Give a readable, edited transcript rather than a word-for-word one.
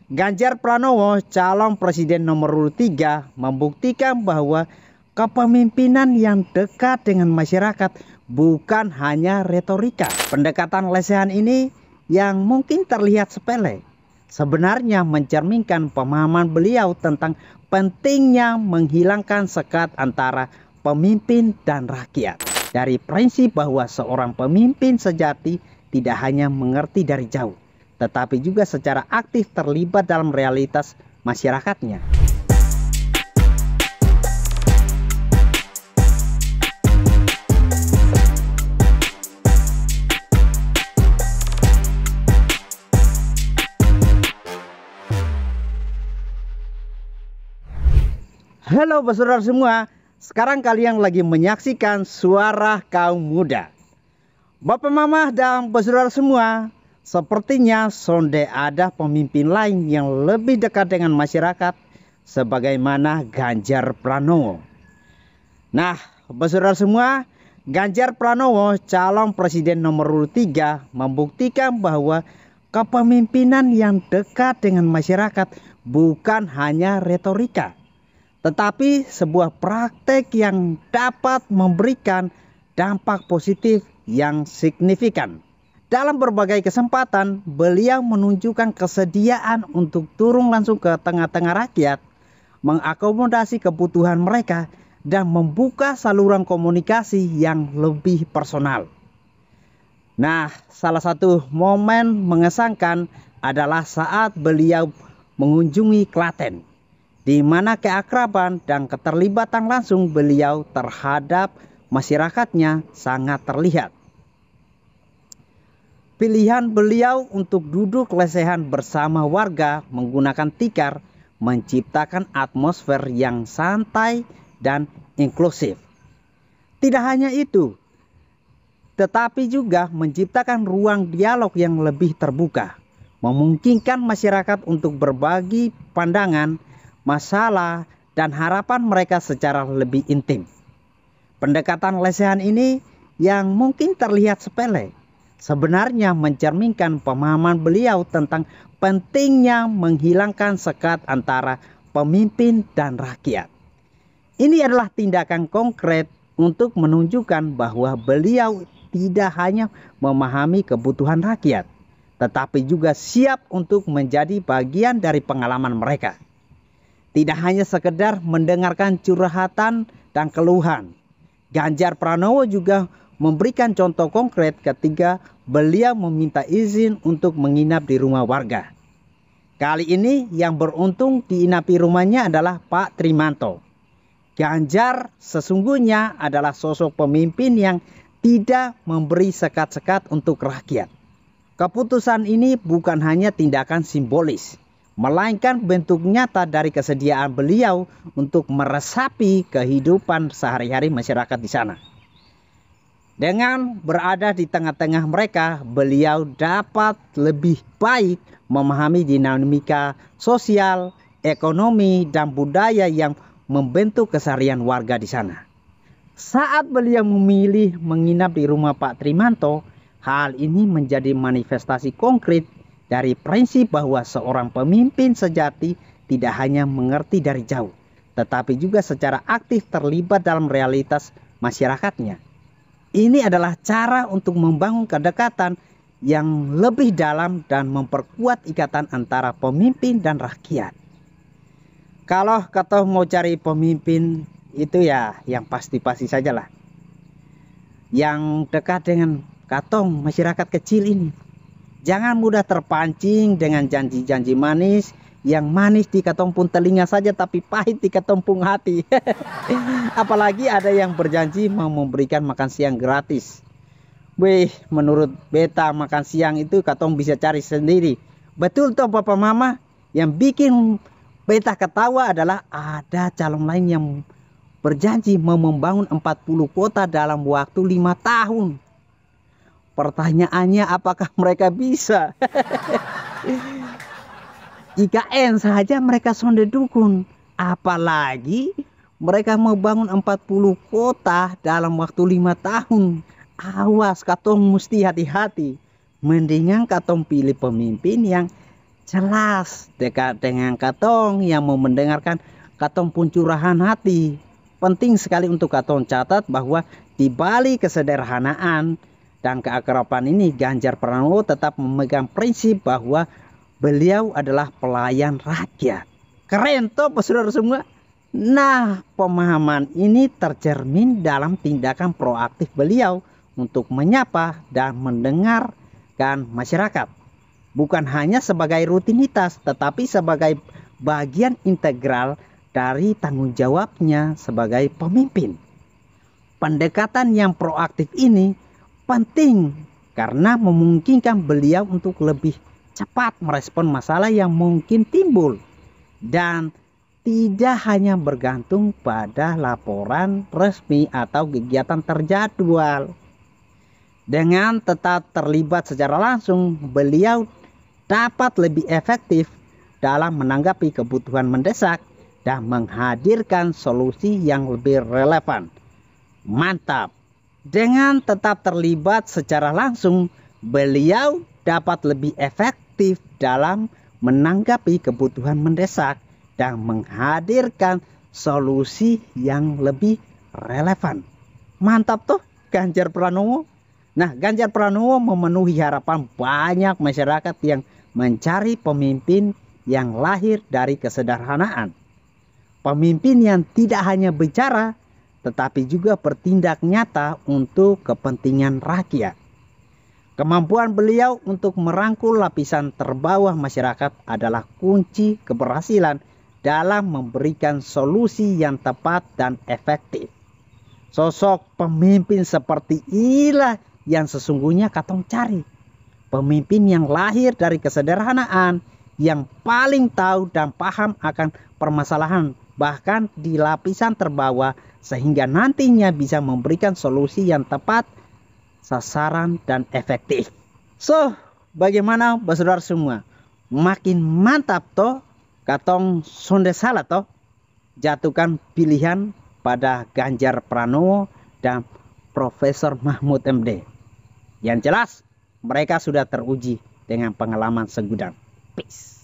Ganjar Pranowo, calon presiden nomor urut 3, membuktikan bahwa kepemimpinan yang dekat dengan masyarakat bukan hanya retorika. Pendekatan lesehan ini yang mungkin terlihat sepele, sebenarnya mencerminkan pemahaman beliau tentang pentingnya menghilangkan sekat antara pemimpin dan rakyat. Dari prinsip bahwa seorang pemimpin sejati tidak hanya mengerti dari jauh, tetapi juga secara aktif terlibat dalam realitas masyarakatnya. Halo saudara semua, sekarang kalian lagi menyaksikan Suara Kaum Muda. Bapak Mama dan saudara semua, sepertinya sonde ada pemimpin lain yang lebih dekat dengan masyarakat sebagaimana Ganjar Pranowo. Nah, saudara semua, Ganjar Pranowo, calon presiden nomor urut 3, membuktikan bahwa kepemimpinan yang dekat dengan masyarakat bukan hanya retorika, tetapi sebuah praktek yang dapat memberikan dampak positif yang signifikan. Dalam berbagai kesempatan, beliau menunjukkan kesediaan untuk turun langsung ke tengah-tengah rakyat, mengakomodasi kebutuhan mereka, dan membuka saluran komunikasi yang lebih personal. Nah, salah satu momen mengesankan adalah saat beliau mengunjungi Klaten, di mana keakraban dan keterlibatan langsung beliau terhadap masyarakatnya sangat terlihat. Pilihan beliau untuk duduk lesehan bersama warga menggunakan tikar menciptakan atmosfer yang santai dan inklusif. Tidak hanya itu, tetapi juga menciptakan ruang dialog yang lebih terbuka, memungkinkan masyarakat untuk berbagi pandangan, masalah, dan harapan mereka secara lebih intim. Pendekatan lesehan ini yang mungkin terlihat sepele, sebenarnya mencerminkan pemahaman beliau tentang pentingnya menghilangkan sekat antara pemimpin dan rakyat. Ini adalah tindakan konkret untuk menunjukkan bahwa beliau tidak hanya memahami kebutuhan rakyat, tetapi juga siap untuk menjadi bagian dari pengalaman mereka. Tidak hanya sekedar mendengarkan curhatan dan keluhan, Ganjar Pranowo juga memberikan contoh konkret ketika beliau meminta izin untuk menginap di rumah warga. Kali ini yang beruntung diinapi rumahnya adalah Pak Trimanto. Ganjar sesungguhnya adalah sosok pemimpin yang tidak memberi sekat-sekat untuk rakyat. Keputusan ini bukan hanya tindakan simbolis, melainkan bentuk nyata dari kesediaan beliau untuk meresapi kehidupan sehari-hari masyarakat di sana. Dengan berada di tengah-tengah mereka, beliau dapat lebih baik memahami dinamika sosial, ekonomi, dan budaya yang membentuk keseharian warga di sana. Saat beliau memilih menginap di rumah Pak Trimanto, hal ini menjadi manifestasi konkret dari prinsip bahwa seorang pemimpin sejati tidak hanya mengerti dari jauh, tetapi juga secara aktif terlibat dalam realitas masyarakatnya. Ini adalah cara untuk membangun kedekatan yang lebih dalam dan memperkuat ikatan antara pemimpin dan rakyat. Kalau kata mau cari pemimpin itu ya yang pasti-pasti sajalah, yang dekat dengan katong masyarakat kecil ini. Jangan mudah terpancing dengan janji-janji manis yang manis di katompung telinga saja tapi pahit di katompung hati. Apalagi ada yang berjanji mau memberikan makan siang gratis. Wih, menurut beta makan siang itu katong bisa cari sendiri. Betul toh Bapak Mama? Yang bikin beta ketawa adalah ada calon lain yang berjanji mau membangun 40 kota dalam waktu 5 tahun. Pertanyaannya apakah mereka bisa? IKN saja mereka sonde dukun. Apalagi mereka mau bangun 40 kota dalam waktu 5 tahun. Awas, katong mesti hati-hati. Mendingan katong pilih pemimpin yang jelas dekat dengan katong yang mau mendengarkan katong pun curahan hati. Penting sekali untuk katong catat bahwa di balik kesederhanaan dan keakraban ini, Ganjar Pranowo tetap memegang prinsip bahwa beliau adalah pelayan rakyat. Keren toh saudara semua. Nah, pemahaman ini tercermin dalam tindakan proaktif beliau untuk menyapa dan mendengarkan masyarakat. Bukan hanya sebagai rutinitas, tetapi sebagai bagian integral dari tanggung jawabnya sebagai pemimpin. Pendekatan yang proaktif ini penting karena memungkinkan beliau untuk lebih cepat merespon masalah yang mungkin timbul dan tidak hanya bergantung pada laporan resmi atau kegiatan terjadwal. Dengan tetap terlibat secara langsung, beliau dapat lebih efektif dalam menanggapi kebutuhan mendesak dan menghadirkan solusi yang lebih relevan. Mantap! Dengan tetap terlibat secara langsung, beliau dapat lebih efektif dalam menanggapi kebutuhan mendesak dan menghadirkan solusi yang lebih relevan. Mantap tuh Ganjar Pranowo. Nah, Ganjar Pranowo memenuhi harapan banyak masyarakat yang mencari pemimpin yang lahir dari kesederhanaan. Pemimpin yang tidak hanya bicara, tetapi juga bertindak nyata untuk kepentingan rakyat. Kemampuan beliau untuk merangkul lapisan terbawah masyarakat adalah kunci keberhasilan dalam memberikan solusi yang tepat dan efektif. Sosok pemimpin seperti inilah yang sesungguhnya katong cari. Pemimpin yang lahir dari kesederhanaan, yang paling tahu dan paham akan permasalahan bahkan di lapisan terbawah, sehingga nantinya bisa memberikan solusi yang tepat, sasaran dan efektif. So, bagaimana saudara semua? Makin mantap toh? Katong sonde salah toh? Jatuhkan pilihan pada Ganjar Pranowo dan Profesor Mahfud MD. Yang jelas, mereka sudah teruji dengan pengalaman segudang. Peace.